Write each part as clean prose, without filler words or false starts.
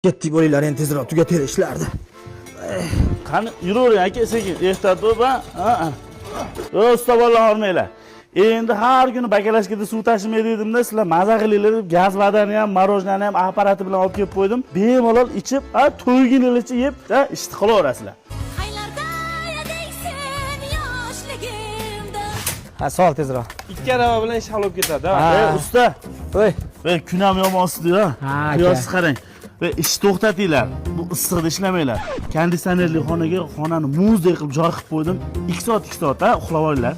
Ketdik bo'linglar, endi tezroq tugatar ishlarni. Qani yuravering aka, sekin. Ehtiyot va usta bola hormanglar. Endi har kuni bakalashkada suv tashimaydi dedimda, sizlar maza qilinglar deb gaz vodani ham, marojnani ham apparati bilan olib kelib qo'ydim. Bemalol ichib, to'yginilicha yeb, ishni qilaverasizlar. Ha, sol tezroq. Ikki arava bilan ish olib ketadi. Usta. Voy. Kunam yomonsiz-ku. Ha, Quyosh qarang. Ve ish to'xtatinglar. Bu issiqda ishlamanglar. Konditsionerli xonaga xonani muzdek qilib joy qilib qo'ydim. 2 soat uxlab olinglar.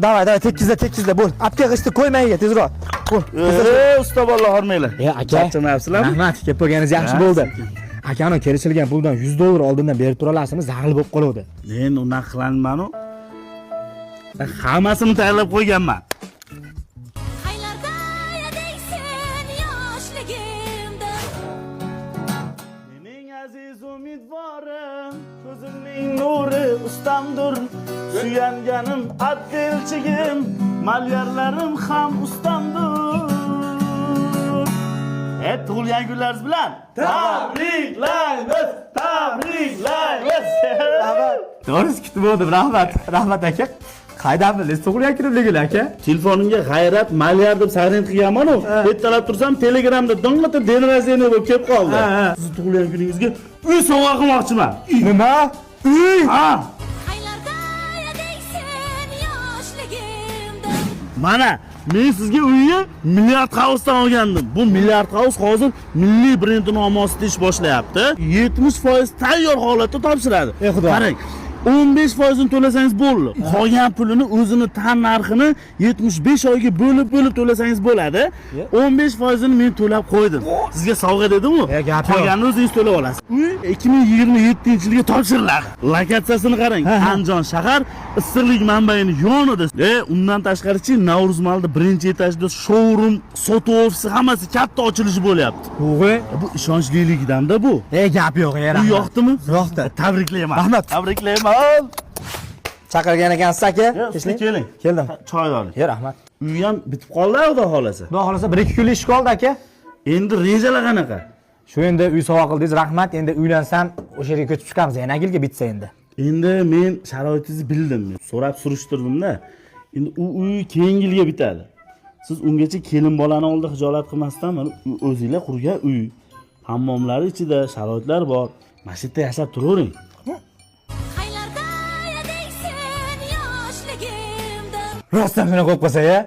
Davay, tekizla bo'l. Apga g'ishni qo'ymayga tezroq. Bo'l. Usta bola hormanglar. Aka. Charchamayapsizlarmi? Rahmat, kelib qo'yganingiz yaxshi bo'ldi. Akani kelishilgan puldan $100 oldindan berib tura olasizmi? Zaril bo'lib qoladi. Men unaqa qilaman-u. Hammasini tayyorlab qo'yganman. Mening aziz umidvorim, ko'zimning nuri ustamdir. Suyanganim addelchigim, malyarlarim ham ustamdir. Tug'ilgan kunlaringiz bilan tabriklaymiz, tabriklaymiz. To'g'risi kutib oldim, rahmat aka. Qaydan bildingiz tug'ilgan kunimligini aka? Telefonimga G'ayrat Malyar deb sayrent qilganman-ku. Ertalab tursam Telegramda donglatib denraziyani bo'lib kelib qoldi. Siz tug'ilgan kuningizga uy sovg'a qilmoqchiman. Nima? Uy? Ha. Mana men sizga uyni Milliard House'dan olgandim. Bu Milliard House hozir milliy brendi nomi ostida ish boshlayapti. 70% tayyor holatda topshiradi. Qarang, 15% to'lasangiz bo'ldi. Qolgan pulini o'zini tan narxini 75 oyga bo'lib to'lasangiz bo'ladi. 15%ni men to'lab qo'ydim. Sizga sovg'a dedim-ku. Qolganini o'zingiz to'lab olasiz. Uy 2027-yilga topshiriladi. Lokatsiyasini qarang. Andijon shahar issiqlik manbayining yonida. Undan tashqarichi Navro'zmalda birinchi etajda showroom, sotuv ofisi hammasi katta ochilishi bo'lyapti. To'g'ri. Bu ishonchliligida bu. Gap yo'q, Bu yoqdimi? Yoqdi. Tabriklayman. Rahmat. Tabriklayman. Chaqirgan ekansiz aka. Keling. Keldim. Choy oling. Rahmat. Uy ham bitib qoldi, xudo xolasa. Xudo xolasa 1-2 kunlik ish qoldi aka. Endi rejalar qanaqa? Shu endi uy sovg'a qildingiz, rahmat. Endi uylansam o'sha yerga ko'chib chiqamiz. Yana yilga bitsa endi. Endi men sharoitingizni bildim. So'rab surishtirdim-da. Endi u uy keyingi yilga bitadi. Siz ungacha kelin bolani oldida hijolat qilmasdan mana o'zingizlar qurgan uy, hammomlari ichida sharoitlar bor. Mana shu yerda yashab turavering. Rostdan shuna qo'yib qo'ysa-ya.